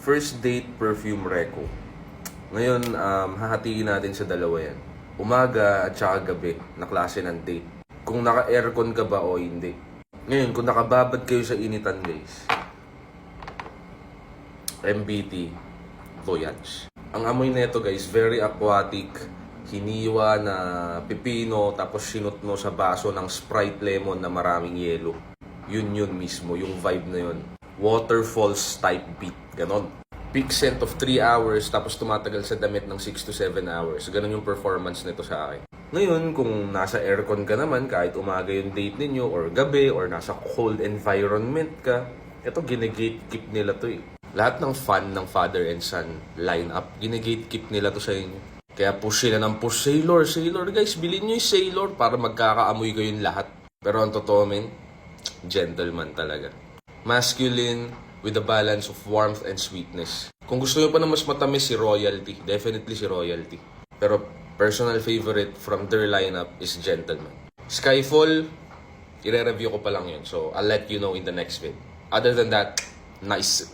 First date perfume reco. Ngayon, hahatiin natin sa dalawa yan. Umaga at saka gabi na klase ng date. Kung naka-aircon ka ba o hindi. Ngayon, kung nakababad kayo sa initan guys, MBT Voyage. Ang amoy nito guys, very aquatic. Hiniwa na pipino tapos sinut mo sa baso ng Sprite lemon na maraming yelo. Yun mismo, yung vibe na yun. Waterfalls type beat, ganon. Peak scent of 3 hours tapos tumatagal sa damit ng 6 to 7 hours. Ganon yung performance nito sa akin. Ngayon, kung nasa aircon ka naman, kahit umaga yung date ninyo or gabi or nasa cold environment ka, ito gine-gatekeep nila to eh. Lahat ng fan ng father and son lineup, gine-gatekeep nila to sa inyo. Kaya push sila ng push, Sailor guys, bilhin nyo yung Sailor para magkakaamoy kayong lahat. Pero ang totoo men, gentleman talaga. Masculine with a balance of warmth and sweetness. Kung gusto nyo pa na mas matamis, si Royalty. Definitely si Royalty. Pero personal favorite from their lineup is Gentleman. Skyfall, i-review ko pa lang yun. So, I'll let you know in the next vid. Other than that, nice.